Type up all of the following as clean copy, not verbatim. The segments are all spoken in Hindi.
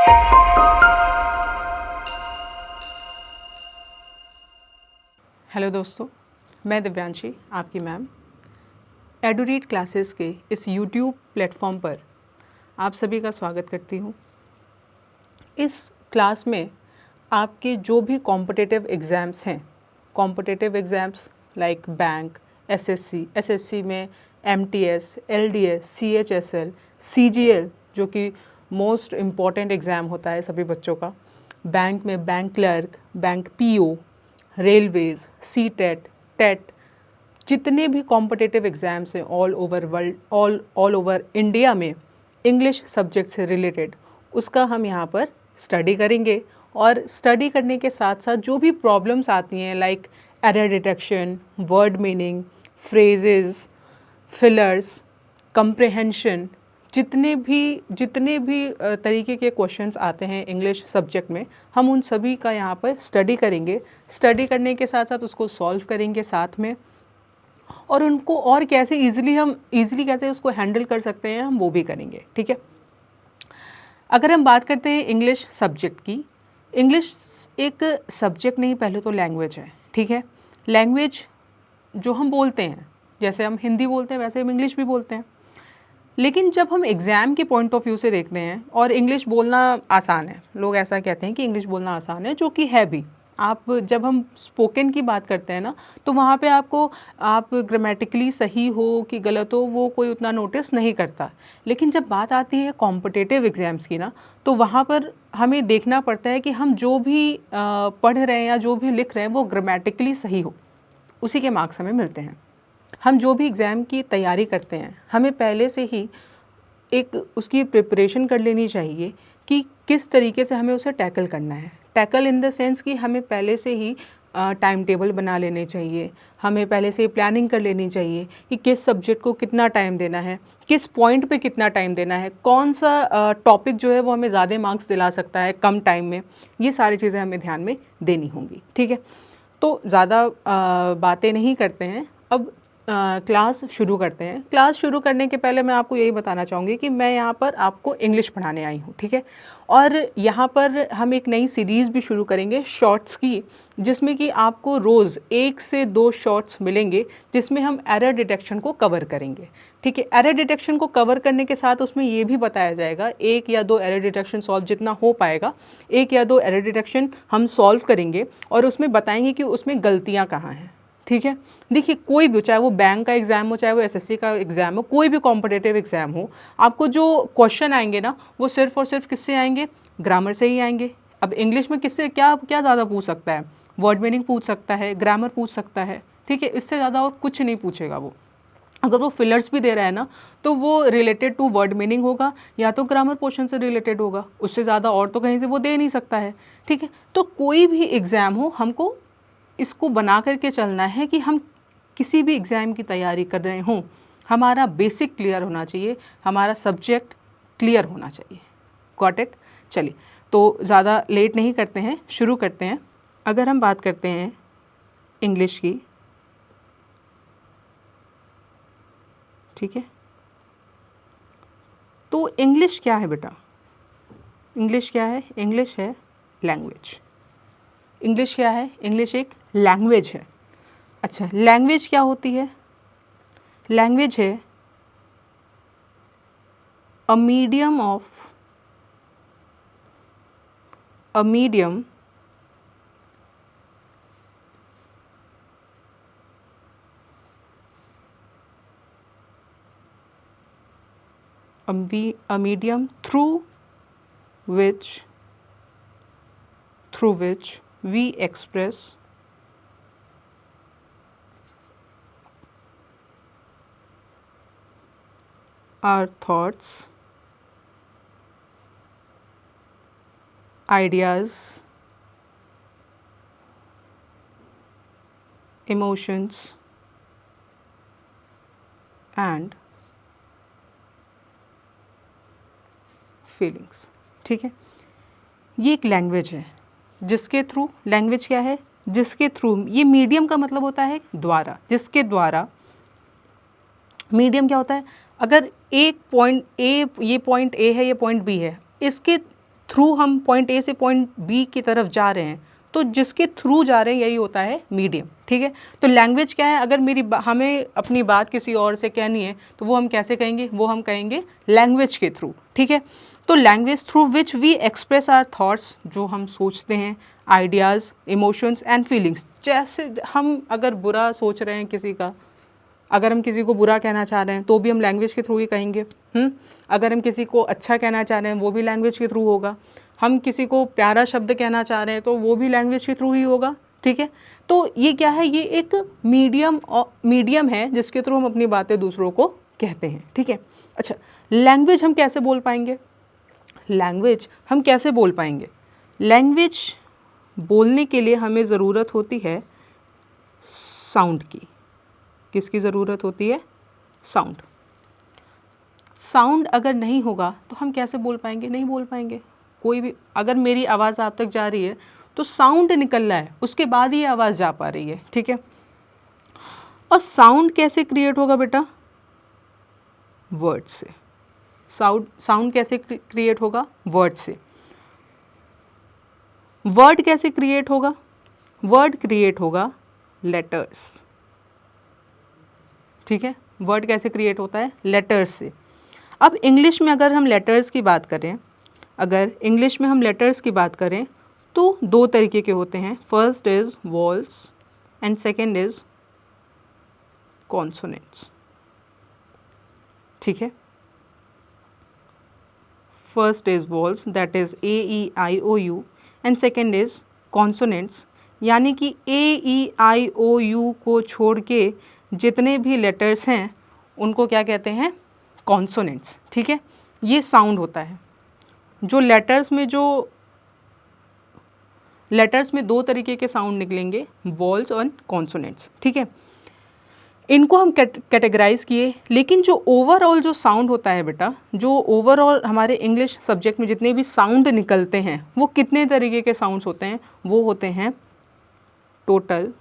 हेलो दोस्तों, मैं दिव्यांशी आपकी मैम एडुरीड क्लासेस के इस यूट्यूब प्लेटफॉर्म पर आप सभी का स्वागत करती हूँ। इस क्लास में आपके जो भी कॉम्पिटिटिव एग्ज़ाम्स हैं, competitive exams like bank, SSC में एमटीएस, एलडीएस, सीएचएसएल, सीजीएल जो कि मोस्ट इम्पॉर्टेंट एग्ज़ाम होता है सभी बच्चों का, बैंक में bank clerk, bank PO, railways, CTET, TET, जितने भी कॉम्पिटिटिव एग्ज़ाम्स हैं all over world, all over India में इंग्लिश सब्जेक्ट से रिलेटेड, उसका हम यहाँ पर स्टडी करेंगे। और स्टडी करने के साथ साथ जो भी प्रॉब्लम्स आती हैं like error detection, word meaning, phrases, fillers, comprehension, जितने भी तरीके के क्वेश्चंस आते हैं इंग्लिश सब्जेक्ट में, हम उन सभी का यहाँ पर स्टडी करेंगे। स्टडी करने के साथ साथ उसको सॉल्व करेंगे साथ में, और उनको और कैसे ईज़िली कैसे उसको हैंडल कर सकते हैं हम वो भी करेंगे। ठीक है, अगर हम बात करते हैं इंग्लिश सब्जेक्ट की, इंग्लिश एक सब्जेक्ट नहीं, पहले तो लैंग्वेज है। ठीक है, लैंग्वेज जो हम बोलते हैं, जैसे हम हिंदी बोलते हैं वैसे हम इंग्लिश भी बोलते हैं, लेकिन जब हम एग्ज़ाम के पॉइंट ऑफ व्यू से देखते हैं, और इंग्लिश बोलना आसान है, लोग ऐसा कहते हैं कि इंग्लिश बोलना आसान है, जो कि है भी। आप जब हम स्पोकन की बात करते हैं ना, तो वहाँ पे आप ग्रामेटिकली सही हो कि गलत हो वो कोई उतना नोटिस नहीं करता। लेकिन जब बात आती है कॉम्पिटिटिव एग्ज़ाम्स की ना, तो वहाँ पर हमें देखना पड़ता है कि हम जो भी पढ़ रहे हैं या जो भी लिख रहे हैं वो ग्रामेटिकली सही हो, उसी के मार्क्स हमें मिलते हैं। हम जो भी एग्ज़ाम की तैयारी करते हैं, हमें पहले से ही एक उसकी प्रिपरेशन कर लेनी चाहिए कि किस तरीके से हमें उसे टैकल करना है। टैकल इन द सेंस कि हमें पहले से ही टाइम टेबल बना लेने चाहिए, हमें पहले से प्लानिंग कर लेनी चाहिए कि किस सब्जेक्ट को कितना टाइम देना है, किस पॉइंट पे कितना टाइम देना है, कौन सा टॉपिक जो है वो हमें ज़्यादा मार्क्स दिला सकता है कम टाइम में। ये सारी चीज़ें हमें ध्यान में देनी होंगी। ठीक है, तो ज़्यादा बातें नहीं करते हैं, अब क्लास शुरू करते हैं। क्लास शुरू करने के पहले मैं आपको यही बताना चाहूँगी कि मैं यहाँ पर आपको इंग्लिश पढ़ाने आई हूँ। ठीक है, और यहाँ पर हम एक नई सीरीज़ भी शुरू करेंगे शॉर्ट्स की, जिसमें कि आपको रोज़ 1 से 2 शॉर्ट्स मिलेंगे, जिसमें हम एरर डिटेक्शन को कवर करेंगे। ठीक है, एरर डिटेक्शन को कवर करने के साथ उसमें ये भी बताया जाएगा, 1 या 2 एरर डिटेक्शन सॉल्व जितना हो पाएगा, 1 या 2 एरर डिटेक्शन हम सॉल्व करेंगे और उसमें बताएंगे कि उसमें गलतियाँ कहाँ हैं। ठीक है, देखिए कोई भी, चाहे वो बैंक का एग्ज़ाम हो, चाहे वो एसएससी का एग्ज़ाम हो, कोई भी कॉम्पिटिटिव एग्ज़ाम हो, आपको जो क्वेश्चन आएंगे ना वो सिर्फ और सिर्फ किससे आएंगे, ग्रामर से ही आएंगे। अब इंग्लिश में किससे क्या क्या ज़्यादा पूछ सकता है, वर्ड मीनिंग पूछ सकता है, ग्रामर पूछ सकता है। ठीक है, इससे ज़्यादा और कुछ नहीं पूछेगा वो। अगर वो फिलर्स भी दे रहा है ना, तो वो रिलेटेड टू वर्ड मीनिंग होगा या तो ग्रामर पोर्शन से रिलेटेड होगा, उससे ज़्यादा और तो कहीं से वो दे नहीं सकता है। ठीक है, तो कोई भी एग्ज़ाम हो, हमको इसको बना करके चलना है कि हम किसी भी एग्ज़ाम की तैयारी कर रहे हों, हमारा बेसिक क्लियर होना चाहिए, हमारा सब्जेक्ट क्लियर होना चाहिए। Got it? चलिए, तो ज़्यादा लेट नहीं करते हैं, शुरू करते हैं। अगर हम बात करते हैं इंग्लिश की, ठीक है, तो इंग्लिश क्या है बेटा? इंग्लिश क्या है? इंग्लिश है लैंग्वेज। इंग्लिश क्या है? इंग्लिश एक लैंग्वेज है। अच्छा, लैंग्वेज क्या होती है? लैंग्वेज है a medium through which we express our thoughts, ideas, emotions and feelings. ठीक है, ये एक लैंग्वेज है जिसके थ्रू, लैंग्वेज क्या है? जिसके थ्रू, ये मीडियम का मतलब होता है द्वारा, जिसके द्वारा, मीडियम क्या होता है? अगर एक पॉइंट ए, ये पॉइंट ए है, ये पॉइंट बी है, इसके थ्रू हम पॉइंट ए से पॉइंट बी की तरफ जा रहे हैं, तो जिसके थ्रू जा रहे हैं यही होता है मीडियम, ठीक है। तो लैंग्वेज क्या है, अगर हमें अपनी बात किसी और से कहनी है तो वो हम कैसे कहेंगे, वो हम कहेंगे लैंग्वेज के थ्रू, ठीक है। तो language through which we express our thoughts, जो हम सोचते हैं, आइडियाज़, इमोशंस एंड फीलिंग्स। जैसे हम अगर बुरा सोच रहे हैं किसी का, अगर हम किसी को बुरा कहना चाह रहे हैं तो भी हम लैंग्वेज के थ्रू ही कहेंगे। अगर हम किसी को अच्छा कहना चाह रहे हैं वो भी लैंग्वेज के थ्रू होगा। हम किसी को प्यारा शब्द कहना चाह रहे हैं तो वो भी लैंग्वेज के थ्रू ही होगा, ठीक है। तो ये क्या है, ये एक मीडियम है जिसके थ्रू हम अपनी बातें दूसरों को कहते हैं, ठीक है। अच्छा, लैंग्वेज हम कैसे बोल पाएंगे, लैंग्वेज बोलने के लिए हमें ज़रूरत होती है साउंड की। किसकी ज़रूरत होती है, साउंड अगर नहीं होगा तो हम कैसे बोल पाएंगे, नहीं बोल पाएंगे। कोई भी, अगर मेरी आवाज़ आप तक जा रही है तो साउंड निकल रहा है, उसके बाद ही आवाज़ जा पा रही है, ठीक है। और साउंड कैसे क्रिएट होगा बेटा, वर्ड से। साउंड कैसे क्रिएट होगा, वर्ड से। वर्ड कैसे क्रिएट होगा, वर्ड क्रिएट होगा लेटर्स, ठीक है। वर्ड कैसे क्रिएट होता है, लेटर्स से। अब इंग्लिश में अगर हम लेटर्स की बात करें, तो दो तरीके के होते हैं। First is walls and second is consonants, ठीक है। First is walls, that is AEIOU, and second is consonants, यानी कि AEIOU को छोड़ के जितने भी लेटर्स हैं उनको क्या कहते हैं, कॉन्सोनेंट्स, ठीक है। ये साउंड होता है। जो लेटर्स में दो तरीके के साउंड निकलेंगे, वॉल्स और कॉन्सोनेंट्स, ठीक है। इनको हम कैटेगराइज किए, लेकिन जो ओवरऑल जो साउंड होता है बेटा, जो ओवरऑल हमारे इंग्लिश सब्जेक्ट में जितने भी साउंड निकलते हैं वो कितने तरीके के साउंड्स होते हैं, वो होते हैं टोटल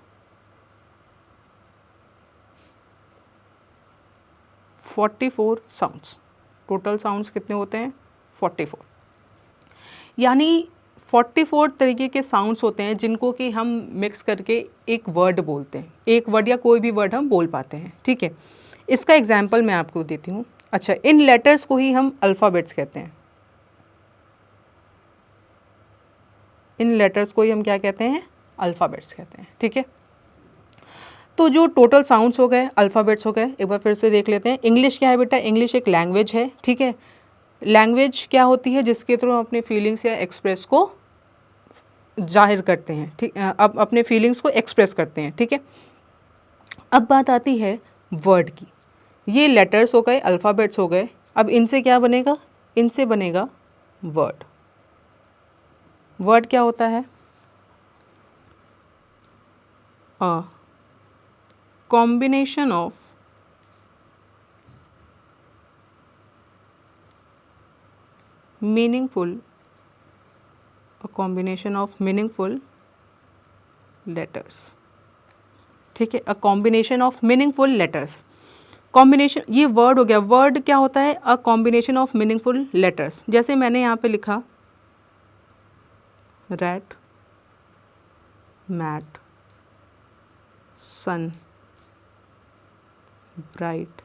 44 साउंड्स। टोटल साउंड्स कितने होते हैं, 44, यानी 44 तरीके के साउंड्स होते हैं जिनको कि हम मिक्स करके एक वर्ड बोलते हैं, एक वर्ड या कोई भी वर्ड हम बोल पाते हैं, ठीक है। इसका एग्जाम्पल मैं आपको देती हूँ। अच्छा, इन लेटर्स को ही हम अल्फ़ाबेट्स कहते हैं, इन लेटर्स को ही हम क्या कहते हैं, अल्फ़ाबेट्स कहते हैं, ठीक है। तो जो टोटल साउंड्स हो गए, अल्फ़ाबेट्स हो गए, एक बार फिर से देख लेते हैं। इंग्लिश क्या है बेटा, इंग्लिश एक लैंग्वेज है, ठीक है। लैंग्वेज क्या होती है, जिसके थ्रू हम अपने फीलिंग्स या एक्सप्रेस को जाहिर करते हैं, ठीक, अब अपने फीलिंग्स को एक्सप्रेस करते हैं, ठीक है। अब बात आती है वर्ड की। ये लेटर्स हो गए, अल्फ़ाबेट्स हो गए, अब इनसे क्या बनेगा, इनसे बनेगा वर्ड। वर्ड क्या होता है, कॉम्बिनेशन ऑफ मीनिंगफुल लेटर्स, ठीक है। A combination of meaningful letters, combination, ये वर्ड हो गया। वर्ड क्या होता है, a combination of meaningful letters. जैसे मैंने यहाँ पे लिखा रैट, मैट, सन, ब्राइट,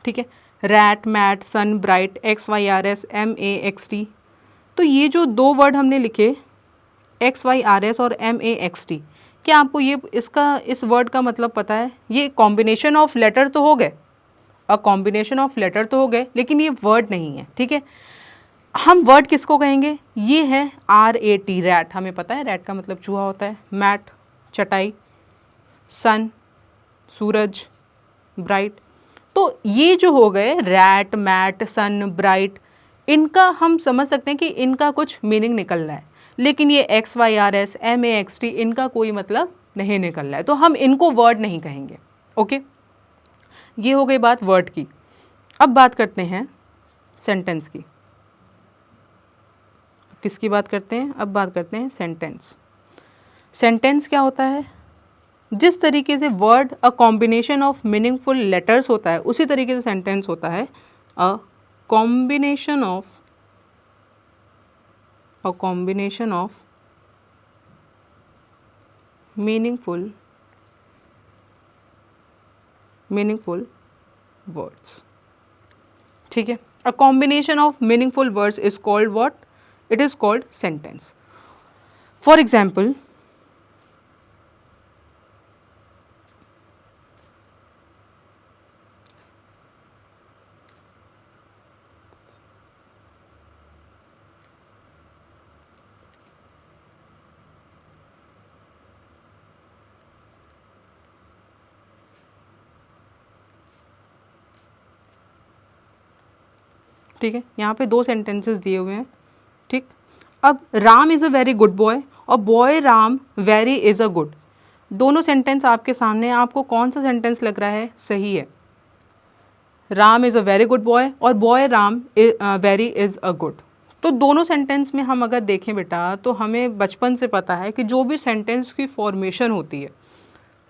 ठीक है। रैट, मैट, सन, ब्राइट, XYRS, MAXT। तो ये जो दो वर्ड हमने लिखे XYRS और MAXT, क्या आपको ये इस वर्ड का मतलब पता है? ये कॉम्बिनेशन ऑफ लेटर तो हो गए, कॉम्बिनेशन ऑफ लेटर तो हो गए, लेकिन ये वर्ड नहीं है, ठीक है। हम वर्ड किसको कहेंगे? ये है RAT, रैट। हमें पता है रैट का मतलब चूहा होता है। मैट, चटाई, सन, सूरज, ब्राइट। तो ये जो हो गए रैट, मैट, सन, ब्राइट, इनका हम समझ सकते हैं कि इनका कुछ मीनिंग निकल रहा है, लेकिन ये XYRS, MAXT इनका कोई मतलब नहीं निकल रहा है, तो हम इनको वर्ड नहीं कहेंगे। ओके, ये हो गई बात वर्ड की। अब बात करते हैं सेंटेंस की। किसकी बात करते हैं? अब बात करते हैं सेंटेंस। सेंटेंस क्या होता है? जिस तरीके से word a combination of meaningful letters होता है, उसी तरीके से सेंटेंस होता है a combination of meaningful words. ठीक है, a combination of meaningful words is called what? It is called sentence. For example, ठीक है, यहाँ पे 2 सेंटेंसेस दिए हुए हैं। ठीक, अब Ram is a very good boy और boy Ram very is a good, दोनों सेंटेंस आपके सामने हैं। आपको कौन सा सेंटेंस लग रहा है सही है? Ram is a very good boy और boy Ram very is a good. तो दोनों सेंटेंस में हम अगर देखें बेटा, तो हमें बचपन से पता है कि जो भी सेंटेंस की फॉर्मेशन होती है,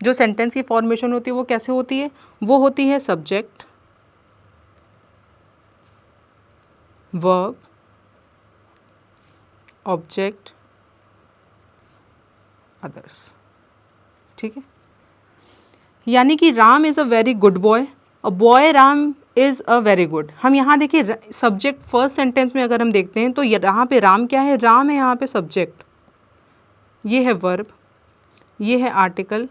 जो सेंटेंस की फॉर्मेशन होती है वो कैसे होती है? वो होती है सब्जेक्ट, वर्ब, ऑब्जेक्ट, अदर्स। ठीक है, यानी कि Ram is a very good boy और boy Ram is a very good. हम यहाँ देखिए सब्जेक्ट फर्स्ट सेंटेंस में अगर हम देखते हैं तो यहाँ पे राम क्या है? राम है यहाँ पे सब्जेक्ट, ये है वर्ब, ये है आर्टिकल,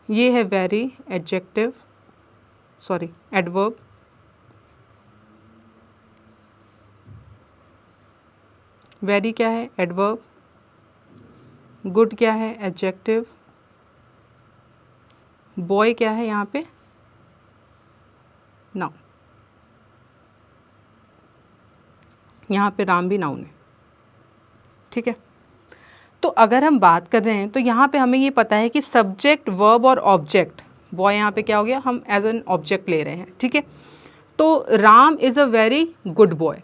ये है very adjective, sorry adverb, very क्या है? एडवर्ब, गुड क्या है? एडजेक्टिव, बॉय क्या है यहाँ पे? नाउन। यहाँ पे राम भी नाउन है। ठीक है, तो अगर हम बात कर रहे हैं तो यहाँ पे हमें ये पता है कि सब्जेक्ट, वर्ब और ऑब्जेक्ट, बॉय यहाँ पे क्या हो गया? हम एज एन ऑब्जेक्ट ले रहे हैं। ठीक है, तो Ram is a very good boy,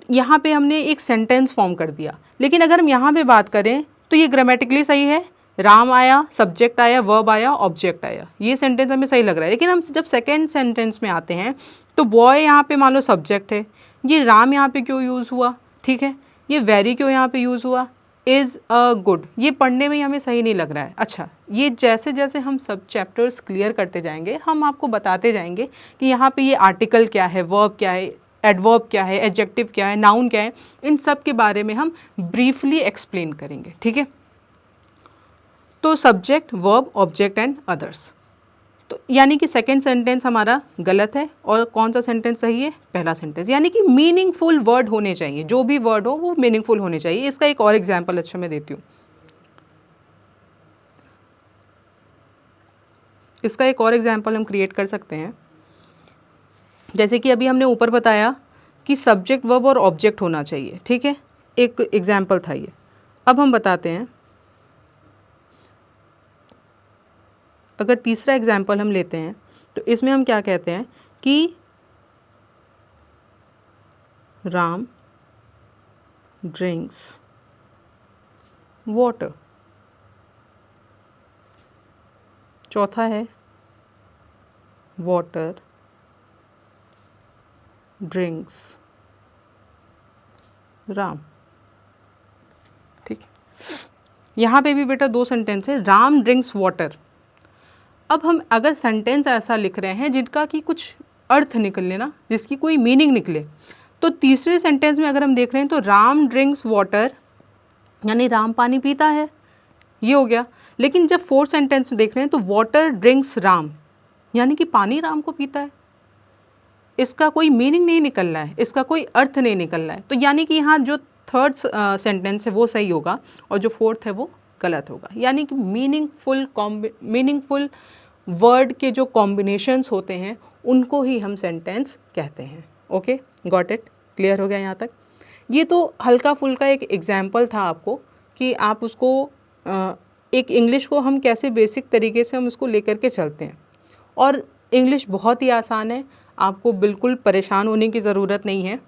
यहाँ पे हमने एक सेंटेंस फॉर्म कर दिया। लेकिन अगर हम यहाँ पे बात करें तो ये ग्रामेटिकली सही है, राम आया, सब्जेक्ट आया, वर्ब आया, ऑब्जेक्ट आया, ये सेंटेंस हमें सही लग रहा है। लेकिन हम जब सेकेंड सेंटेंस में आते हैं तो बॉय यहाँ पे मान लो सब्जेक्ट है, ये राम यहाँ पे क्यों यूज़ हुआ? ठीक है, ये वेरी क्यों यहाँ पे यूज़ हुआ? इज़ अ गुड, ये पढ़ने में ही हमें सही नहीं लग रहा है। अच्छा, ये जैसे जैसे हम सब चैप्टर्स क्लियर करते जाएंगे, हम आपको बताते जाएंगे कि यहाँ पे ये आर्टिकल क्या है, वर्ब क्या है, एडवर्ब क्या है, एडजेक्टिव क्या है, नाउन क्या है, इन सब के बारे में हम ब्रीफली एक्सप्लेन करेंगे। ठीक है, तो subject, verb, object and others. तो यानी कि सेकंड सेंटेंस हमारा गलत है और कौन सा सेंटेंस सही है? पहला सेंटेंस। यानी कि मीनिंगफुल वर्ड होने चाहिए, जो भी वर्ड हो वो मीनिंगफुल होने चाहिए। इसका एक और एग्जाम्पल अच्छा मैं देती हूँ। इसका एक और एग्जाम्पल हम क्रिएट कर सकते हैं। जैसे कि अभी हमने ऊपर बताया कि सब्जेक्ट, वर्ब और ऑब्जेक्ट होना चाहिए। ठीक है, एक एग्जाम्पल था ये। अब हम बताते हैं, अगर तीसरा एग्जाम्पल हम लेते हैं तो इसमें हम क्या कहते हैं कि राम ड्रिंक्स वाटर। चौथा है वाटर ड्रिंक्स राम। ठीक, यहाँ पे भी बेटा 2 सेंटेंस है, राम ड्रिंक्स वाटर। अब हम अगर सेंटेंस ऐसा लिख रहे हैं जिनका कि कुछ अर्थ निकले ना, जिसकी कोई मीनिंग निकले, तो तीसरे सेंटेंस में अगर हम देख रहे हैं तो राम ड्रिंक्स वाटर यानी राम पानी पीता है, ये हो गया। लेकिन जब फोर्थ सेंटेंस में देख रहे हैं तो वाटर ड्रिंक्स राम यानी कि पानी राम को पीता है, इसका कोई मीनिंग नहीं निकल रहा है, इसका कोई अर्थ नहीं निकल रहा है। तो यानी कि यहाँ जो थर्ड सेंटेंस है वो सही होगा और जो फोर्थ है वो गलत होगा। यानी कि मीनिंगफुल वर्ड के जो कॉम्बिनेशंस होते हैं उनको ही हम सेंटेंस कहते हैं। Okay, got it? क्लियर हो गया यहाँ तक? ये तो हल्का फुल्का एक एग्जाम्पल था आपको कि आप उसको एक इंग्लिश को हम कैसे बेसिक तरीके से हम उसको लेकर के चलते हैं। और इंग्लिश बहुत ही आसान है, आपको बिल्कुल परेशान होने की ज़रूरत नहीं है।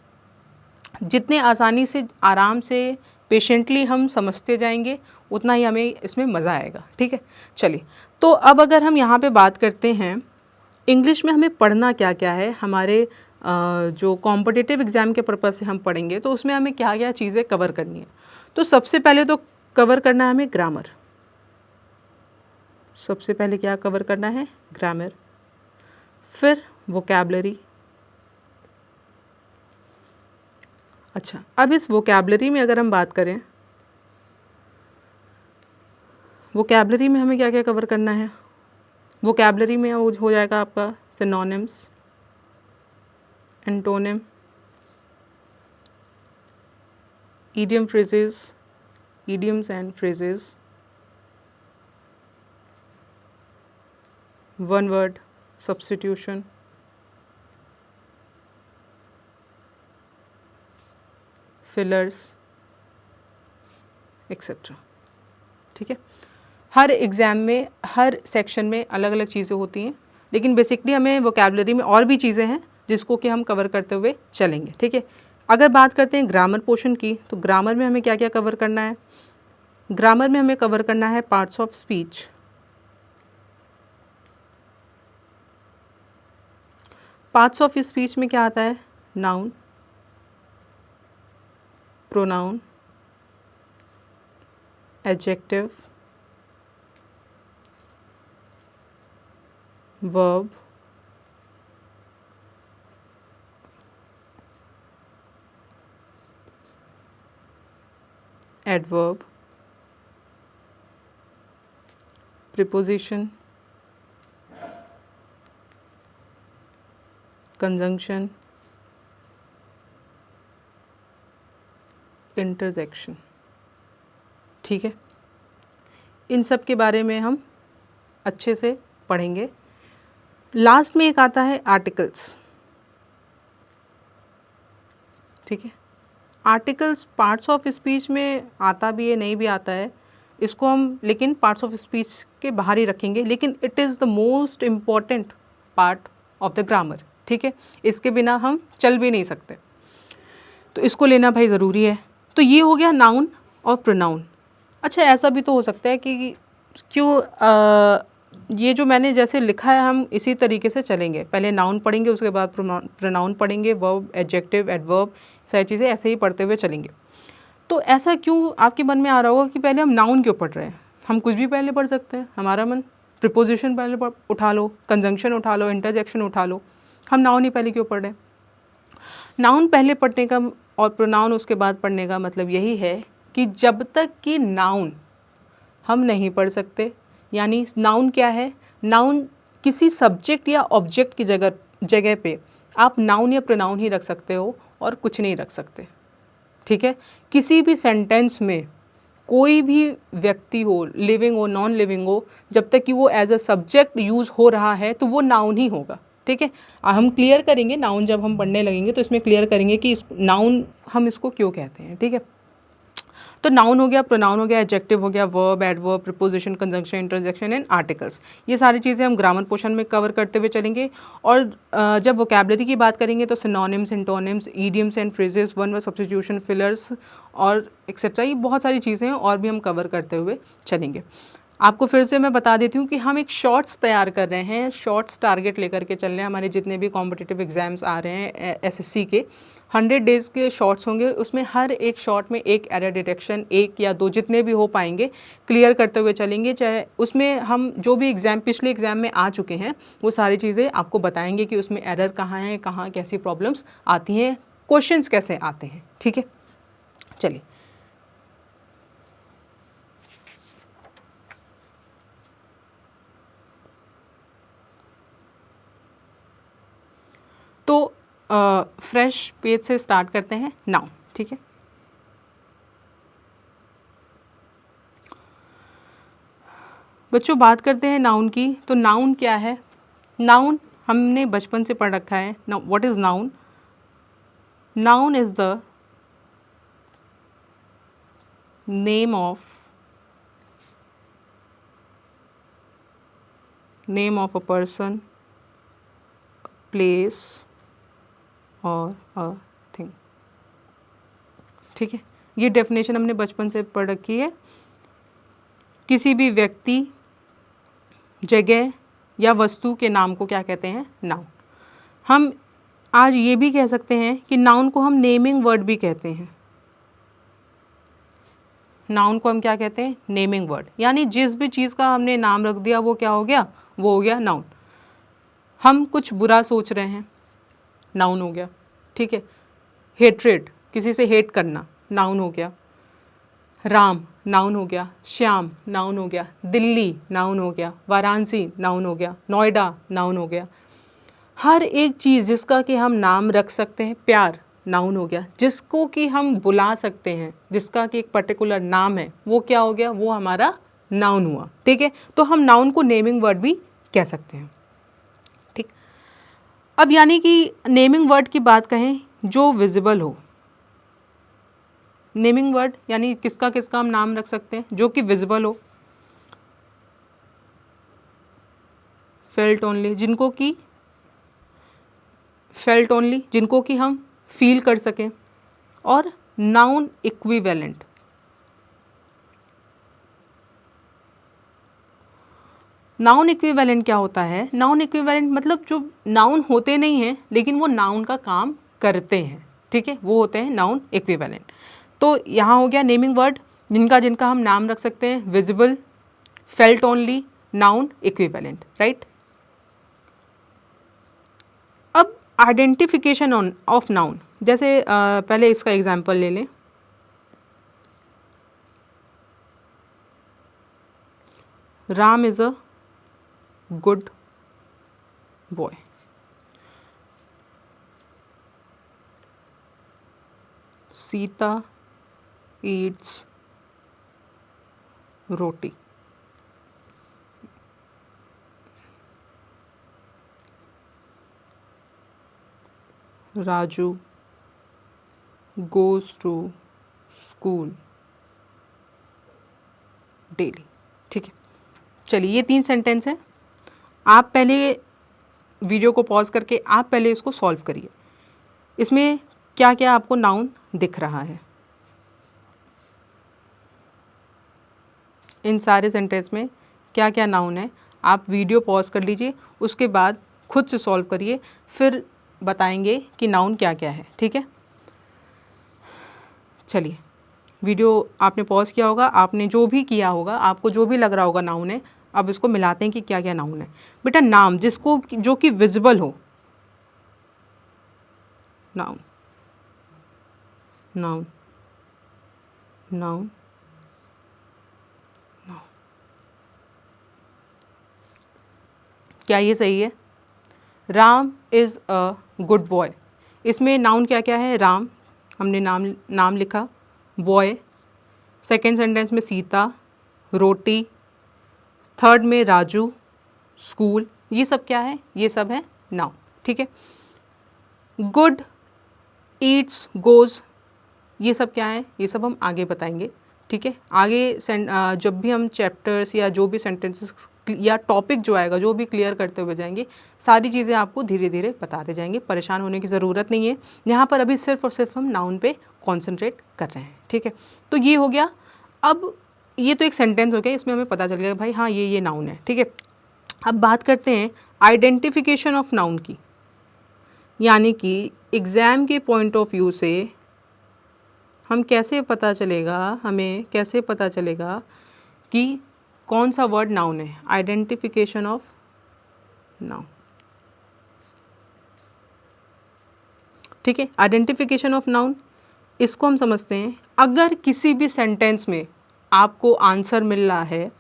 जितने आसानी से, आराम से, पेशेंटली हम समझते जाएंगे उतना ही हमें इसमें मज़ा आएगा। ठीक है, चलिए। तो अब अगर हम यहाँ पे बात करते हैं इंग्लिश में हमें पढ़ना क्या क्या है, हमारे जो कॉम्पिटिटिव एग्ज़ाम के पर्पज़ से हम पढ़ेंगे तो उसमें हमें क्या क्या चीज़ें कवर करनी है। तो सबसे पहले तो कवर करना है हमें ग्रामर। सबसे पहले क्या कवर करना है? ग्रामर। फिर वोकैबलरी। अच्छा, अब इस वोकैबलरी में अगर हम बात करें, वोकैबलरी में हमें क्या क्या कवर करना है? वोकैबलरी में हो जाएगा आपका synonyms, antonym, idiom phrases, idioms and phrases, one word substitution, fillers, etcetera. ठीक है, हर एग्ज़ाम में, हर सेक्शन में अलग अलग चीज़ें होती हैं, लेकिन बेसिकली हमें वोकैबलरी में और भी चीज़ें हैं जिसको कि हम कवर करते हुए चलेंगे। ठीक है, अगर बात करते हैं ग्रामर पोर्शन की, तो ग्रामर में हमें क्या क्या कवर करना है? ग्रामर में हमें कवर करना है parts of speech. Parts of speech में क्या आता है? Noun, pronoun, adjective, verb, adverb, preposition, conjunction, interjection. ठीक है, इन सब के बारे में हम अच्छे से पढ़ेंगे। लास्ट में एक आता है आर्टिकल्स। ठीक है, आर्टिकल्स पार्ट्स ऑफ स्पीच में आता भी है, नहीं भी आता है, इसको हम लेकिन पार्ट्स ऑफ स्पीच के बाहर ही रखेंगे, लेकिन it is the most important part of the grammar. ठीक है, इसके बिना हम चल भी नहीं सकते, तो इसको लेना भाई ज़रूरी है। तो ये हो गया नाउन और प्रोनाउन। अच्छा, ऐसा भी तो हो सकता है कि ये जो मैंने जैसे लिखा है हम इसी तरीके से चलेंगे, पहले नाउन पढ़ेंगे, उसके बाद प्रोनाउन पढ़ेंगे, वर्ब, एडजेक्टिव, एडवर्ब, सारी चीज़ें ऐसे ही पढ़ते हुए चलेंगे। तो ऐसा क्यों आपके मन में आ रहा होगा कि पहले हम नाउन क्यों पढ़ रहे हैं? हम कुछ भी पहले पढ़ सकते हैं, हमारा मन, प्रीपोजिशन पहले उठा लो, कंजंक्शन उठा लो, इंटरजेक्शन उठा लो, हम नाउन ही पहले क्यों पढ़ रहे हैं? नाउन पहले पढ़ने का और प्रोनाउन उसके बाद पढ़ने का मतलब यही है कि जब तक कि नाउन हम नहीं पढ़ सकते, यानी नाउन क्या है? नाउन किसी सब्जेक्ट या ऑब्जेक्ट की जगह पे आप नाउन या प्रोनाउन ही रख सकते हो और कुछ नहीं रख सकते। ठीक है, किसी भी सेंटेंस में कोई भी व्यक्ति हो, लिविंग हो, नॉन लिविंग हो, जब तक कि वो एज अ सब्जेक्ट यूज़ हो रहा है तो वो नाउन ही होगा। ठीक है, हम क्लियर करेंगे नाउन, जब हम पढ़ने लगेंगे तो इसमें क्लियर करेंगे कि नाउन हम इसको क्यों कहते हैं। ठीक है, तो नाउन हो गया, प्रोनाउन हो गया, एडजेक्टिव हो गया, verb, adverb, preposition, conjunction, interjection and articles. ये सारी चीज़ें हम ग्रामर पोर्शन में कवर करते हुए चलेंगे। और जब वोकैबलरी की बात करेंगे तो synonyms, antonyms, idioms and phrases, one word substitution, fillers और एक्सेट्रा, ये बहुत सारी चीज़ें हैं और भी हम कवर करते हुए चलेंगे। आपको फिर से मैं बता देती हूँ कि हम एक शॉर्ट्स तैयार कर रहे हैं, शॉर्ट्स टारगेट लेकर के चल रहे हैं। हमारे जितने भी कॉम्पिटिटिव एग्जाम्स आ रहे हैं एसएससी के, 100 डेज़ के शॉर्ट्स होंगे, उसमें हर एक शॉर्ट में एक एरर डिटेक्शन, एक या दो जितने भी हो पाएंगे क्लियर करते हुए चलेंगे। चाहे उसमें हम जो भी एग्ज़ाम पिछले एग्ज़ाम में आ चुके हैं वो सारी चीज़ें आपको बताएंगे कि उसमें एरर कहाँ है, कहाँ कैसी प्रॉब्लम्स आती हैं, क्वेश्चंस कैसे आते हैं। ठीक है, चलिए। तो फ्रेश पेज से स्टार्ट करते हैं। नाउन। ठीक है, बच्चों बात करते हैं नाउन की। तो नाउन क्या है? नाउन हमने बचपन से पढ़ रखा है। Now what is noun? Noun is the name of a person, place और अ थिंग। ठीक है, ये डेफिनेशन हमने बचपन से पढ़ रखी है। किसी भी व्यक्ति, जगह या वस्तु के नाम को क्या कहते हैं? नाउन। हम आज ये भी कह सकते हैं कि नाउन को हम नेमिंग वर्ड भी कहते हैं। नाउन को हम क्या कहते हैं? Naming word. यानी जिस भी चीज़ का हमने नाम रख दिया वो क्या हो गया? वो हो गया नाउन। हम कुछ बुरा सोच रहे हैं, नाउन हो गया। ठीक है, हेट्रेड, किसी से हेट करना, नाउन हो गया। राम, नाउन हो गया। श्याम, नाउन हो गया। दिल्ली, नाउन हो गया। वाराणसी, नाउन हो गया। नोएडा, नाउन हो गया। हर एक चीज़ जिसका कि हम नाम रख सकते हैं, प्यार, नाउन हो गया। जिसको कि हम बुला सकते हैं, जिसका कि एक पर्टिकुलर नाम है, वो क्या हो गया? वो हमारा नाउन हुआ। ठीक है, तो हम नाउन को नेमिंग वर्ड भी कह सकते हैं। ठीक, अब यानी कि नेमिंग वर्ड की बात कहें जो विजिबल हो। नेमिंग वर्ड यानी किसका किसका हम नाम रख सकते हैं? जो कि विजिबल हो। फेल्ट ओनली, जिनको कि फेल्ट ओनली, जिनको कि हम फील कर सकें। और नाउन इक्विवेलेंट, नाउन इक्विवेलेंट क्या होता है? नाउन इक्विवेलेंट मतलब जो नाउन होते नहीं हैं लेकिन वो नाउन का काम करते हैं। ठीक है, वो होते हैं नाउन इक्विवेलेंट। तो यहाँ हो गया नेमिंग वर्ड जिनका जिनका हम नाम रख सकते हैं, visible, felt only, noun equivalent, right. अब आइडेंटिफिकेशन ऑफ नाउन, जैसे पहले इसका एग्जाम्पल ले लें। Ram is a good boy. Sita Yeats roti. Raju goes to school daily. ठीक है, चलिए ये 3 सेंटेंस हैं। आप पहले वीडियो को पॉज करके आप पहले इसको सॉल्व करिए। इसमें क्या क्या आपको नाउन दिख रहा है? इन सारे सेंटेंस में क्या क्या नाउन है? आप वीडियो पॉज कर लीजिए, उसके बाद खुद से सॉल्व करिए, फिर बताएंगे कि नाउन क्या क्या है। ठीक है, चलिए वीडियो आपने पॉज किया होगा, आपने जो भी किया होगा, आपको जो भी लग रहा होगा नाउन है, अब इसको मिलाते हैं कि क्या क्या नाउन है। बेटा नाम जिसको जो कि विजिबल हो, नाउन, नाउन, नाउन, नाउन। क्या ये सही है? Ram is a good boy, इसमें नाउन क्या क्या है? राम, हमने नाम लिखा। बॉय, सेकेंड सेंटेंस में सीता, रोटी, थर्ड में राजू, स्कूल। ये सब क्या है? ये सब है नाउन। ठीक है, गुड, ईट्स, गोज़, ये सब क्या है? ये सब हम आगे बताएंगे। ठीक है, आगे जब भी हम चैप्टर्स या जो भी सेंटेंसेस या टॉपिक जो आएगा, जो भी क्लियर करते हुए जाएंगे, सारी चीज़ें आपको धीरे धीरे बताते जाएंगे। परेशान होने की ज़रूरत नहीं है। यहाँ पर अभी सिर्फ और सिर्फ हम नाउन पे कॉन्सेंट्रेट कर रहे हैं। ठीक है, तो ये हो गया। अब ये तो एक सेंटेंस हो गया, इसमें हमें पता चल गया भाई हाँ ये नाउन है। ठीक है, अब बात करते हैं आइडेंटिफिकेशन ऑफ नाउन की, यानी कि एग्ज़ाम के पॉइंट ऑफ व्यू से हमें कैसे पता चलेगा कि कौन सा वर्ड नाउन है। Identification of noun. ठीक है, आइडेंटिफिकेशन ऑफ नाउन, इसको हम समझते हैं। अगर किसी भी सेंटेंस में आपको आंसर मिल रहा है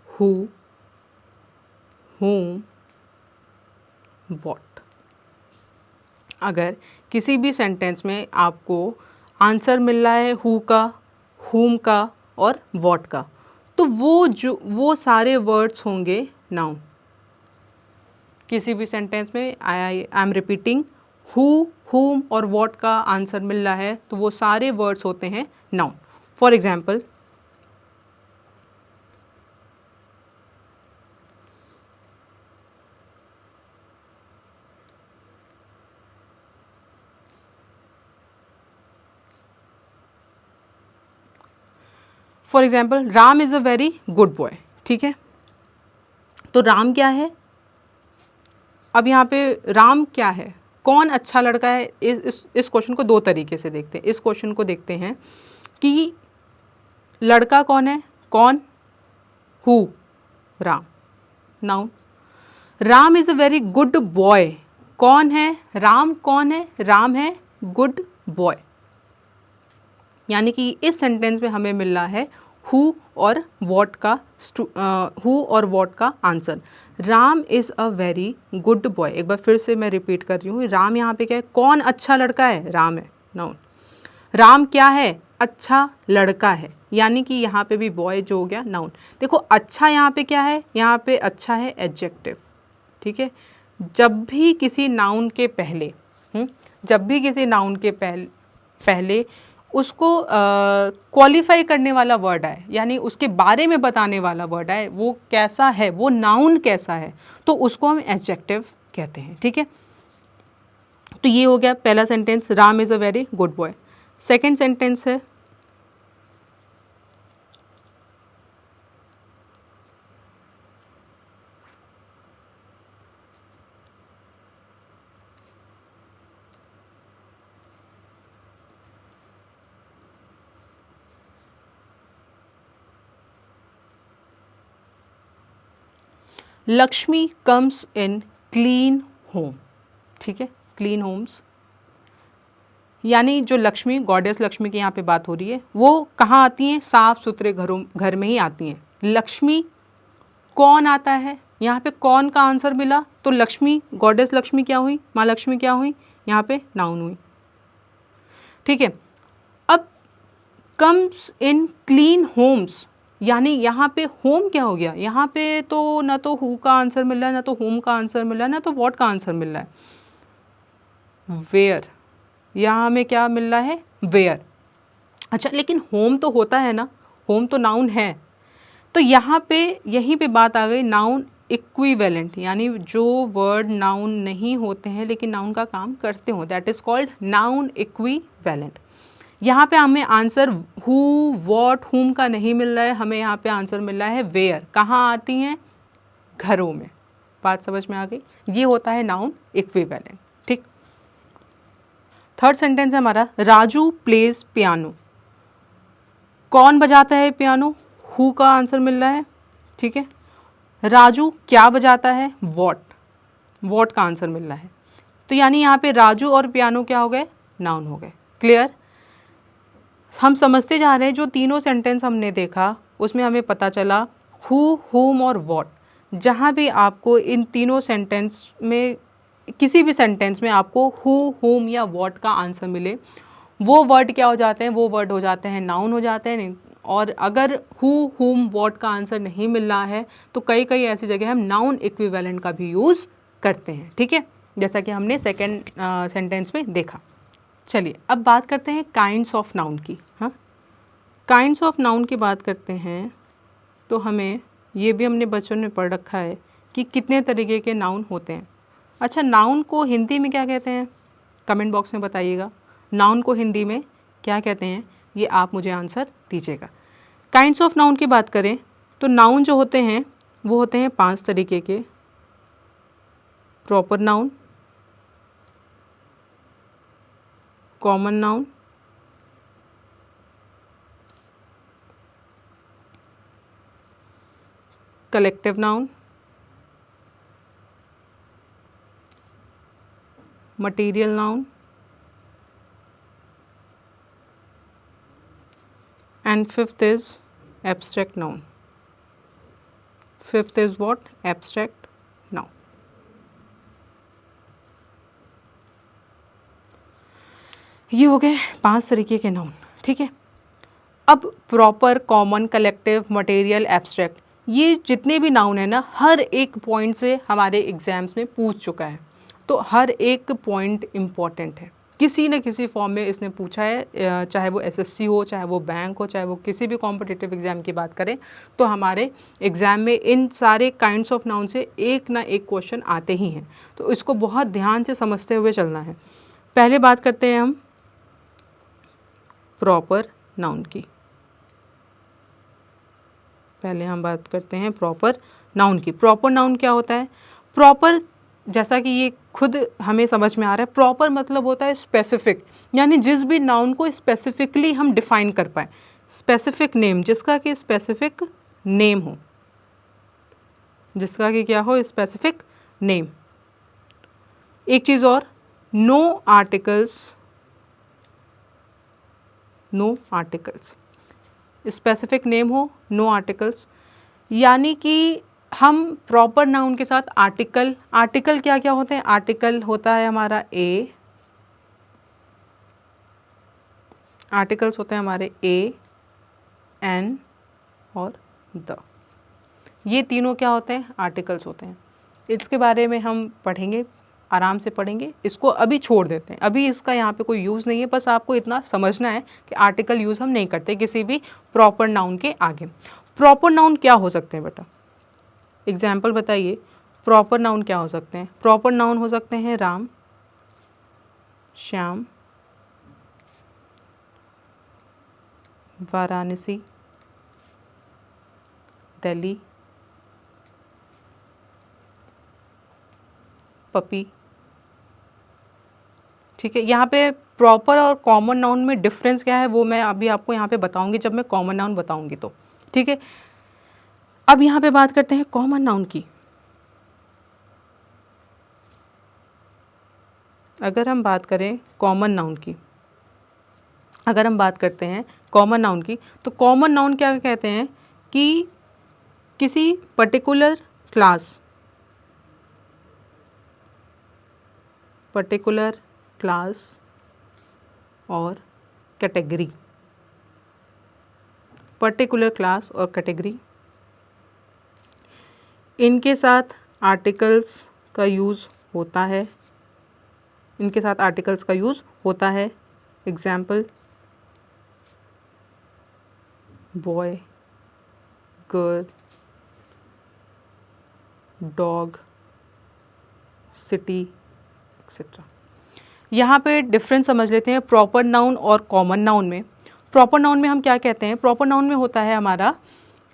हु, whom, what, अगर किसी भी सेंटेंस में आपको आंसर मिल रहा है हु का, whom का और what का, तो वो सारे वर्ड्स होंगे नाउन। किसी भी सेंटेंस में I am repeating, who, whom और what का आंसर मिल रहा है तो वो सारे वर्ड्स होते हैं noun. For example, for example Ram is a very good boy, ठीक है, तो राम क्या है, अब यहाँ पे राम क्या है, कौन अच्छा लड़का है, इस क्वेश्चन को दो तरीके से देखते हैं। इस क्वेश्चन को देखते हैं कि लड़का कौन है, कौन, who, Ram, noun. Ram is a very good boy, कौन है, राम कौन है, राम है गुड बॉय। यानी कि इस सेंटेंस में हमें मिल रहा है हु और वॉट का answer. Ram is a very good boy. एक बार फिर से मैं रिपीट कर रही हूँ, राम यहाँ पे क्या है, कौन अच्छा लड़का है, राम है, नाउन। राम क्या है, अच्छा लड़का है, यानी कि यहाँ पे भी बॉय जो हो गया नाउन। देखो अच्छा यहाँ पे क्या है, यहाँ पे अच्छा है एडजेक्टिव, ठीक है। जब भी किसी नाउन के पहले पहले उसको क्वालिफाई करने वाला वर्ड है, यानी उसके बारे में बताने वाला वर्ड है, वो कैसा है, वो नाउन कैसा है, तो उसको हम एडजेक्टिव कहते हैं, ठीक है। तो ये हो गया पहला sentence, Ram is a very good boy. Second sentence है Lakshmi comes in clean home, ठीक है, क्लीन होम्स, यानी जो लक्ष्मी, गॉडेस लक्ष्मी की यहाँ पे बात हो रही है, वो कहाँ आती हैं, साफ सुथरे घर में ही आती हैं। लक्ष्मी कौन आता है, यहाँ पे कौन का आंसर मिला, तो लक्ष्मी, गॉडेस लक्ष्मी क्या हुई, माँ लक्ष्मी क्या हुई, यहाँ पे नाउन हुई, ठीक है। अब कम्स इन क्लीन होम्स, यानी यहाँ पे होम क्या हो गया, यहाँ पे तो ना तो हु का आंसर मिल रहा है, ना तो होम का आंसर मिल रहा है, ना तो व्हाट का आंसर मिल रहा है, वेयर, यहाँ हमें क्या मिल रहा है, वेयर। अच्छा लेकिन होम तो होता है ना, होम तो नाउन है, तो यहाँ पे यहीं पे बात आ गई नाउन इक्विवेलेंट, यानी जो वर्ड नाउन नहीं होते हैं लेकिन नाउन का काम करते हो, that is called noun equivalent. यहाँ पे हमें आंसर हु, वॉट, हुम का नहीं मिल रहा है, हमें यहाँ पे आंसर मिल रहा है वेयर। कहाँ आती हैं, घरों में। बात समझ में आ गई, ये होता है नाउन इक्विवेलेंट, ठीक। थर्ड सेंटेंस है हमारा, राजू प्लेज पियानो, कौन बजाता है पियानो, हु का आंसर मिल रहा है, ठीक है। राजू क्या बजाता है, वॉट का आंसर मिल रहा है, तो यानी यहाँ पे राजू और पियानो क्या हो गए, नाउन हो गए। क्लियर, हम समझते जा रहे हैं। जो तीनों सेंटेंस हमने देखा उसमें हमें पता चला हु, हुम और वॉट, जहाँ भी आपको इन तीनों सेंटेंस में किसी भी सेंटेंस में आपको हु, हुम या वॉट का आंसर मिले, वो वर्ड क्या हो जाते हैं, वो वर्ड हो जाते हैं नाउन हो जाते हैं। और अगर हु, हुम, वॉट का आंसर नहीं मिल रहा है तो कई ऐसी जगह हम नाउन इक्विवेलेंट का भी यूज़ करते हैं, ठीक है, जैसा कि हमने सेकेंड सेंटेंस में देखा। चलिए अब बात करते हैं काइंड्स ऑफ नाउन की। हाँ, काइंड्स ऑफ नाउन की बात करते हैं तो हमें ये भी हमने बचपन में पढ़ रखा है कि कितने तरीके के नाउन होते हैं। अच्छा, नाउन को हिंदी में क्या कहते हैं, कमेंट बॉक्स में बताइएगा। नाउन को हिंदी में क्या कहते हैं, ये आप मुझे आंसर दीजिएगा। काइंड्स ऑफ नाउन की बात करें तो नाउन जो होते हैं वो होते हैं 5 तरीके के। Proper noun, common noun, collective noun, material noun and fifth is abstract noun. Fifth is what? Abstract noun. ये हो गए 5 तरीके के नाउन, ठीक है। अब proper, common, collective, material, abstract, ये जितने भी नाउन है ना, हर एक पॉइंट से हमारे एग्जाम्स में पूछ चुका है, तो हर एक पॉइंट इम्पॉर्टेंट है, किसी न किसी फॉर्म में इसने पूछा है, चाहे वो एसएससी हो, चाहे वो बैंक हो, चाहे वो किसी भी कॉम्पिटिटिव एग्ज़ाम की बात करें, तो हमारे एग्ज़ाम में इन सारे काइंड्स ऑफ नाउन से एक ना एक क्वेश्चन आते ही हैं, तो इसको बहुत ध्यान से समझते हुए चलना है। पहले बात करते हैं हम प्रॉपर नाउन की। पहले हम बात करते हैं प्रॉपर नाउन की। प्रॉपर नाउन क्या होता है? प्रॉपर, जैसा कि ये खुद हमें समझ में आ रहा है, प्रॉपर मतलब होता है स्पेसिफिक, यानी जिस भी नाउन को स्पेसिफिकली हम डिफाइन कर पाए। स्पेसिफिक नेम, जिसका कि स्पेसिफिक नेम हो, जिसका कि क्या हो? Specific name. एक चीज़ और, no articles, no articles, specific name हो, नो आर्टिकल्स, यानी कि हम प्रॉपर नाउन के साथ आर्टिकल, आर्टिकल क्या क्या होते हैं? आर्टिकल होता है हमारा ए, आर्टिकल्स होते हैं हमारे ए, एन और द, ये तीनों क्या होते हैं? आर्टिकल्स होते हैं। इसके बारे में हम पढ़ेंगे, आराम से पढ़ेंगे, इसको अभी छोड़ देते हैं, अभी इसका यहाँ पे कोई यूज़ नहीं है। बस आपको इतना समझना है कि आर्टिकल यूज़ हम नहीं करते किसी भी प्रॉपर नाउन के आगे। प्रॉपर नाउन क्या हो सकते हैं बेटा? एग्जाम्पल बताइए, प्रॉपर नाउन क्या हो सकते हैं? प्रॉपर नाउन हो सकते हैं राम, श्याम, वाराणसी, दिल्ली, पपी। ठीक है, यहाँ पे प्रॉपर और कॉमन नाउन में डिफरेंस क्या है वो मैं अभी आपको यहाँ पे बताऊंगी जब मैं कॉमन नाउन बताऊंगी तो। ठीक है, अब यहाँ पे बात करते हैं कॉमन नाउन की। अगर हम बात करें कॉमन नाउन की, अगर हम बात करते हैं कॉमन नाउन की, तो कॉमन नाउन क्या कहते हैं कि किसी पर्टिकुलर क्लास, पर्टिकुलर क्लास और कैटेगरी, पर्टिकुलर क्लास और कैटेगरी, इनके साथ आर्टिकल्स का यूज़ होता है, इनके साथ आर्टिकल्स का यूज़ होता है। Example, boy, girl, dog, city etcetera. यहाँ पे डिफरेंस समझ लेते हैं प्रॉपर नाउन और कॉमन नाउन में। प्रॉपर नाउन में हम क्या कहते हैं? प्रॉपर नाउन में होता है हमारा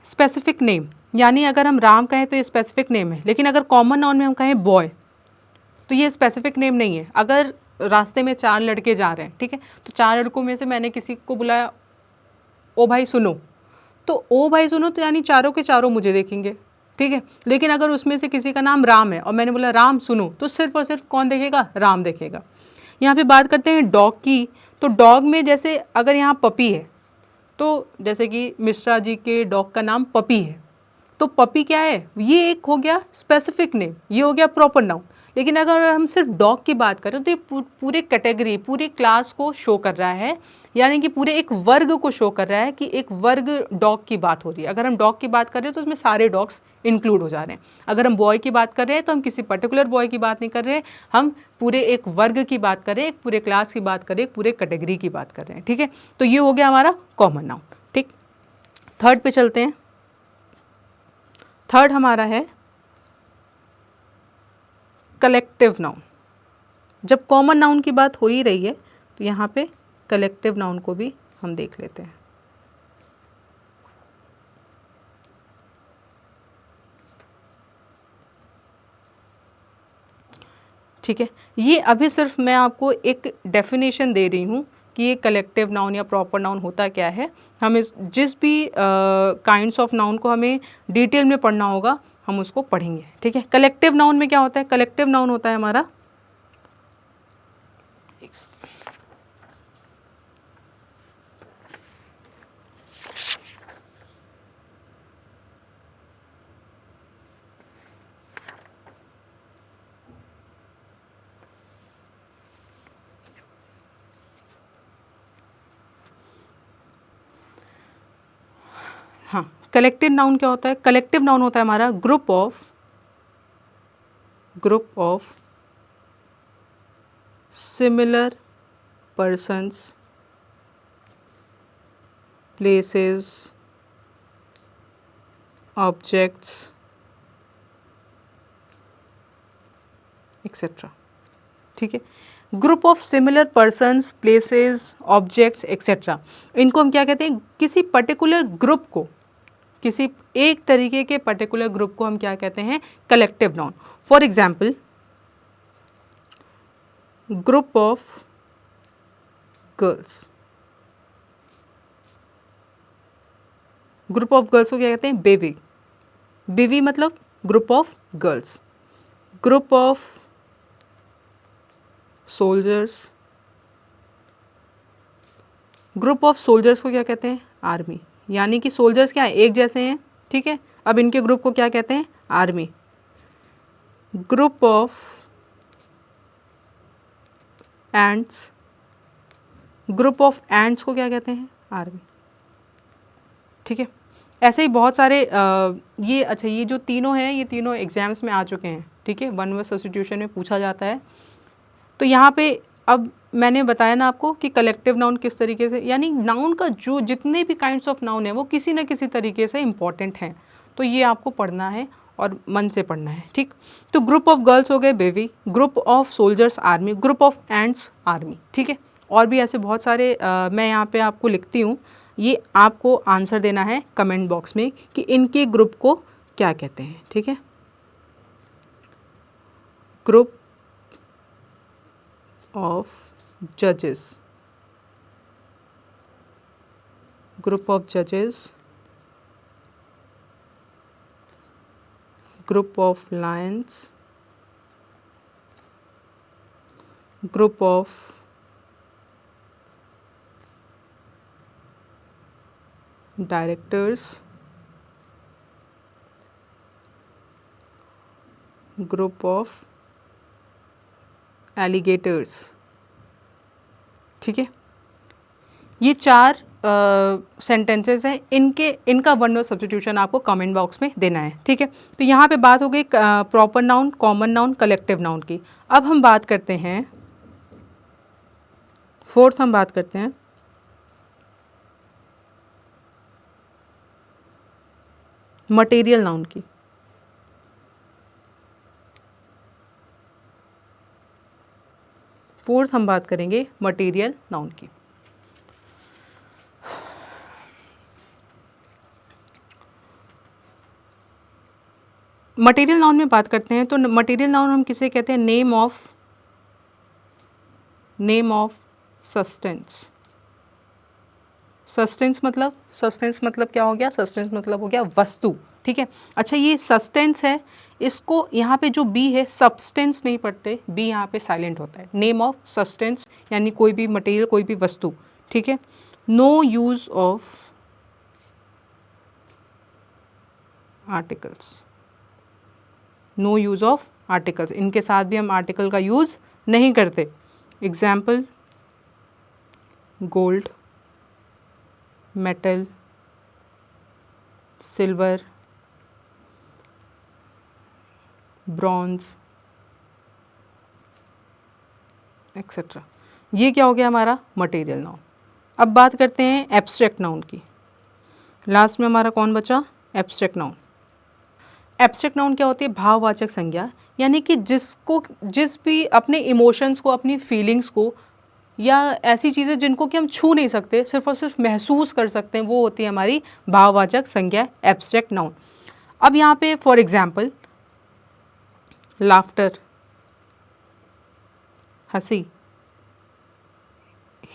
स्पेसिफिक नेम, यानी अगर हम राम कहें तो ये स्पेसिफिक नेम है, लेकिन अगर कॉमन नाउन में हम कहें बॉय तो ये स्पेसिफिक नेम नहीं है। अगर रास्ते में 4 लड़के जा रहे हैं, ठीक है, तो 4 लड़कों में से मैंने किसी को बुलाया, ओ भाई सुनो, तो ओ भाई सुनो तो यानी चारों के चारों मुझे देखेंगे, ठीक है। लेकिन अगर उसमें से किसी का नाम राम है और मैंने बोला राम सुनो, तो सिर्फ और सिर्फ कौन देखेगा? राम देखेगा। यहाँ पे बात करते हैं डॉग की, तो डॉग में जैसे अगर यहाँ पपी है, तो जैसे कि मिश्रा जी के डॉग का नाम पपी है, तो पपी क्या है? ये एक हो गया स्पेसिफिक नेम, ये हो गया प्रॉपर नाउन। लेकिन अगर हम सिर्फ डॉग की बात करें तो ये पूरे कैटेगरी, पूरे क्लास को शो कर रहा है, यानी कि पूरे एक वर्ग को शो कर रहा है कि एक वर्ग डॉग की बात हो रही है। अगर हम डॉग की बात कर रहे हैं तो उसमें सारे डॉग्स इंक्लूड हो जा रहे हैं। अगर हम बॉय की बात कर रहे हैं तो हम किसी पर्टिकुलर बॉय की बात नहीं कर रहे हैं, हम पूरे एक वर्ग की बात कर रहे हैं, एक पूरे क्लास की बात कर रहे हैं, एक पूरे कैटेगरी की बात कर रहे हैं। ठीक है, तो ये हो गया हमारा कॉमन नाउन। ठीक, थर्ड पे चलते हैं। थर्ड हमारा है कलेक्टिव नाउन। जब कॉमन नाउन की बात हो ही रही है तो यहाँ पे कलेक्टिव नाउन को भी हम देख लेते हैं। ठीक है, ये अभी सिर्फ मैं आपको एक डेफिनेशन दे रही हूँ कि ये कलेक्टिव नाउन या प्रॉपर नाउन होता क्या है। हम इस जिस भी काइंड्स ऑफ नाउन को हमें डिटेल में पढ़ना होगा हम उसको पढ़ेंगे। ठीक है, कलेक्टिव नाउन में क्या होता है? कलेक्टिव नाउन होता है हमारा हाँ, कलेक्टिव नाउन क्या होता है? कलेक्टिव नाउन होता है हमारा group of similar persons, places, objects etcetera. ठीक है, group of similar persons, places, objects etcetera, इनको हम क्या कहते हैं? किसी पर्टिकुलर ग्रुप को, किसी एक तरीके के पर्टिकुलर ग्रुप को हम क्या कहते हैं, collective noun. For example, group of girls, group of girls को क्या कहते हैं, बेवी। बेवी मतलब group of girls. Group of soldiers, group of soldiers को क्या कहते हैं, आर्मी। यानी कि सोल्जर्स क्या है, एक जैसे हैं, ठीक है। अब इनके ग्रुप को क्या कहते हैं, army. Group of ants, group of ants को क्या कहते हैं, आर्मी, ठीक है। ऐसे ही बहुत सारे ये अच्छा, ये जो तीनों हैं, ये तीनों एग्जाम्स में आ चुके हैं, ठीक है, वन वर्ड सब्स्टिट्यूशन में पूछा जाता है। तो यहाँ पे अब मैंने बताया ना आपको कि कलेक्टिव नाउन किस तरीके से, यानी नाउन का जो जितने भी काइंड्स ऑफ नाउन है वो किसी न किसी तरीके से इम्पॉर्टेंट हैं। तो ये आपको पढ़ना है और मन से पढ़ना है, ठीक। तो ग्रुप ऑफ गर्ल्स हो गए baby, group of soldiers army, group of ants army, ठीक है। और भी ऐसे बहुत सारे मैं यहाँ पे आपको लिखती हूँ, ये आपको आंसर देना है कमेंट बॉक्स में कि इनके ग्रुप को क्या कहते हैं, ठीक है। ग्रुप ऑफ जजेस, ग्रुप ऑफ जजेस, group of Lions, group of directors, group of alligators, ठीक है। ये चार सेंटेंसेस हैं, इनका वन वर्ड सब्स्टिट्यूशन आपको कमेंट बॉक्स में देना है, ठीक है। तो यहाँ पे बात हो गई proper noun, common noun, collective noun की। अब हम बात करते हैं फोर्थ, हम बात करते हैं मटेरियल नाउन की। फोर्थ हम बात करेंगे मटेरियल नाउन की। मटेरियल नाउन में बात करते हैं तो मटेरियल नाउन हम किसे कहते हैं, नेम ऑफ सस्टेंस। सस्टेंस मतलब क्या हो गया, सस्टेंस मतलब हो गया वस्तु, ठीक है। अच्छा, ये सस्टेंस है, इसको यहाँ पे जो बी है, सब्सटेंस नहीं पढ़ते, बी यहाँ पे साइलेंट होता है। नेम ऑफ सस्टेंस यानी कोई भी मटेरियल, कोई भी वस्तु, ठीक है। No use of articles, no use of articles, इनके साथ भी हम आर्टिकल का यूज नहीं करते। Example, gold, metal, silver, bronze etcetera. ये क्या हो गया हमारा मटेरियल नाउन। अब बात करते हैं एब्स्ट्रैक्ट नाउन की। लास्ट में हमारा कौन बचा, एब्स्ट्रैक्ट नाउन। एब्स्ट्रैक्ट नाउन क्या होती है, भाववाचक संज्ञा, यानी कि जिस भी अपने इमोशंस को, अपनी फीलिंग्स को, या ऐसी चीज़ें जिनको कि हम छू नहीं सकते, सिर्फ और सिर्फ महसूस कर सकते हैं, वो होती है हमारी भाववाचक संज्ञा, एब्स्ट्रैक्ट नाउन। अब यहाँ पे फॉर एग्जाम्पल, लाफ्टर, हंसी,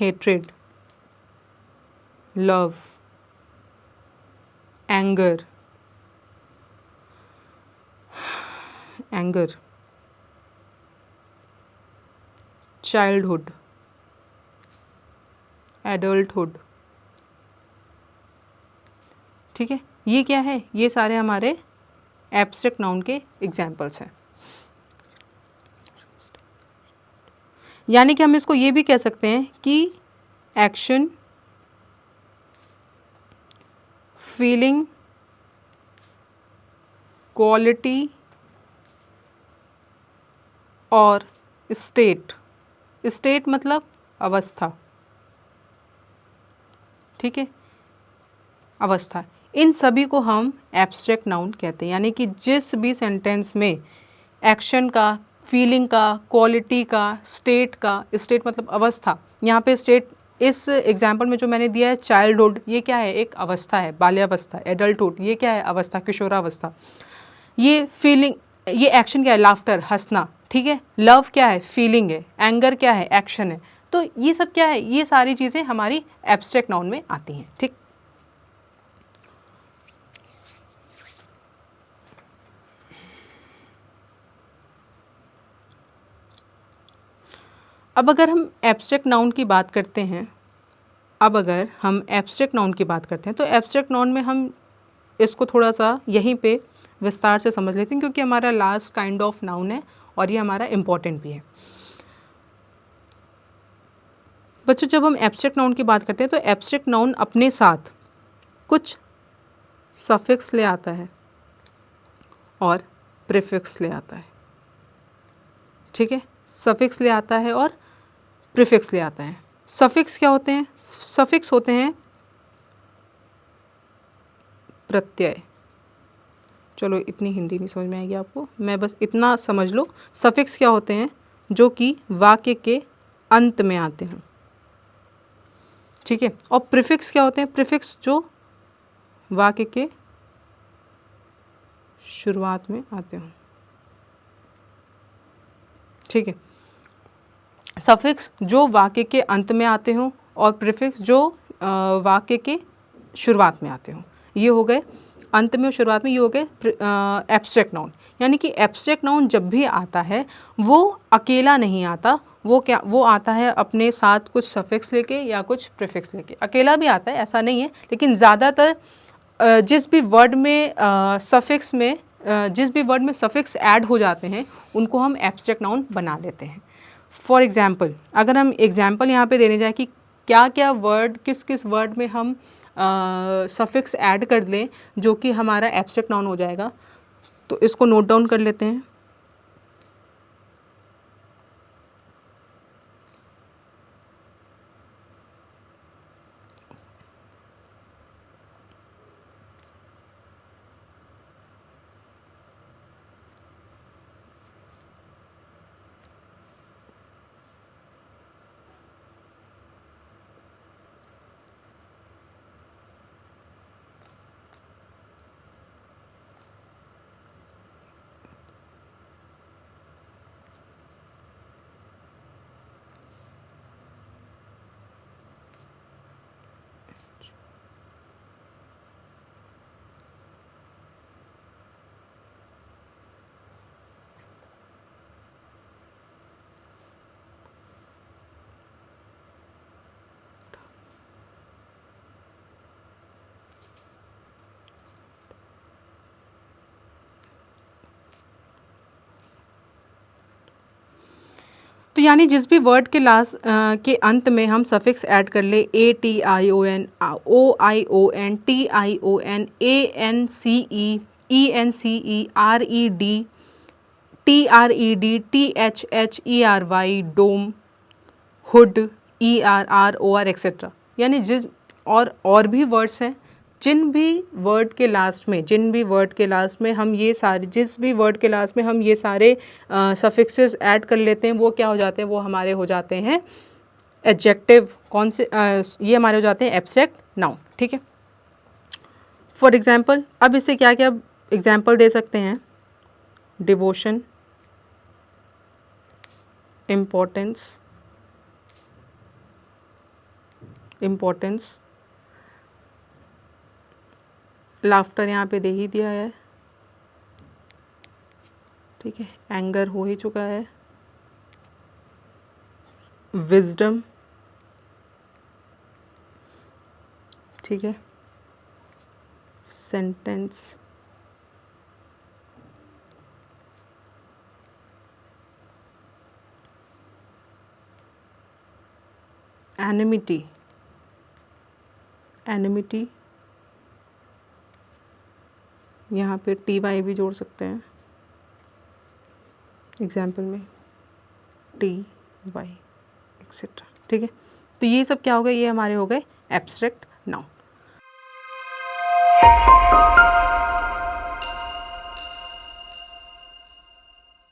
hatred, love, anger, childhood, adulthood, ठीक है। ये क्या है, ये सारे हमारे एब्स्ट्रैक्ट नाउन के एग्जाम्पल्स हैं। यानी कि हम इसको ये भी कह सकते हैं कि एक्शन, फीलिंग, क्वालिटी और स्टेट मतलब अवस्था, ठीक है, अवस्था, इन सभी को हम एब्स्ट्रैक्ट नाउन कहते हैं। यानी कि जिस भी सेंटेंस में एक्शन का, फीलिंग का, क्वालिटी का, स्टेट मतलब अवस्था, यहाँ पे स्टेट इस एग्जाम्पल में जो मैंने दिया है चाइल्डहुड, ये क्या है, एक अवस्था है, बाल्यावस्था। एडल्टहुड ये क्या है, अवस्था, किशोरावस्था। ये फीलिंग, ये एक्शन क्या है, लाफ्टर, हंसना, ठीक है। लव क्या है, फीलिंग है। एंगर क्या है, एक्शन है। तो ये सब क्या है, ये सारी चीज़ें हमारी एब्स्ट्रैक्ट नाउन में आती हैं, ठीक। अब अगर हम एब्स्ट्रैक्ट नाउन की बात करते हैं, तो एब्स्ट्रैक्ट नाउन में हम इसको थोड़ा सा यहीं पे विस्तार से समझ लेते हैं, क्योंकि हमारा लास्ट काइंड ऑफ नाउन है और ये हमारा इम्पॉर्टेंट भी है। बच्चों, जब हम एब्स्ट्रैक्ट नाउन की बात करते हैं तो एब्स्ट्रैक्ट नाउन अपने साथ कुछ सफिक्स ले आता है और प्रीफिक्स ले आता है, ठीक है। सफिक्स ले आता है और प्रीफिक्स ले आता है। सफिक्स क्या होते हैं, सफिक्स होते हैं प्रत्यय। चलो इतनी हिंदी नहीं समझ में आएगी आपको, मैं बस इतना समझ लो। सफिक्स क्या होते हैं, जो कि वाक्य के अंत में आते हैं, ठीक है। और प्रीफिक्स क्या होते हैं, प्रीफिक्स जो वाक्य के शुरुआत में आते हैं, ठीक है। सफिक्स जो वाक्य के अंत में आते हों और प्रीफिक्स जो वाक्य के शुरुआत में आते हों। ये हो गए अंत में और शुरुआत में, ये हो गए एब्स्ट्रैक्ट नाउन। यानी कि एब्स्ट्रैक्ट नाउन जब भी आता है वो अकेला नहीं आता, वो आता है अपने साथ कुछ सफिक्स लेके या कुछ प्रीफिक्स लेके। अकेला भी आता है, ऐसा नहीं है, लेकिन ज़्यादातर जिस भी वर्ड में सफिक्स ऐड हो जाते हैं उनको हम एब्स्ट्रैक्ट नाउन बना लेते हैं। फॉर एग्ज़ाम्पल, अगर हम एग्ज़ाम्पल यहाँ पे देने जाए कि क्या क्या वर्ड, किस किस वर्ड में हम सफिक्स ऐड कर लें जो कि हमारा एब्स्ट्रैक्ट नाउन हो जाएगा, तो इसको नोट डाउन कर लेते हैं। तो यानी जिस भी वर्ड के लास्ट के अंत में हम सफिक्स ऐड कर ले, ATION, OION, TION, ANCE, ENCE, RED, TRED, THHERY, dom, hood, ERR, OR etcetera. यानी जिस और भी वर्ड्स हैं, जिन भी वर्ड के लास्ट में हम ये सारे, जिस भी वर्ड के लास्ट में हम ये सारे सफिक्सेस ऐड कर लेते हैं, वो क्या हो जाते हैं, वो हमारे हो जाते हैं एडजेक्टिव। कौन से ये हमारे हो जाते हैं एब्स्ट्रैक्ट नाउन, ठीक है। फॉर एग्जांपल, अब इससे क्या क्या एग्जांपल दे सकते हैं, डिवोशन, इम्पोर्टेंस, लाफ्टर यहाँ पे दे ही दिया है, ठीक है। एंगर हो ही चुका है, विजडम, ठीक है। सेंटेंस, एनिमिटी, यहाँ पे TY भी जोड़ सकते हैं एग्जाम्पल में, TY एक्सेट्रा, ठीक है। तो ये सब क्या हो गए, ये हमारे हो गए एब्स्ट्रैक्ट नाउन।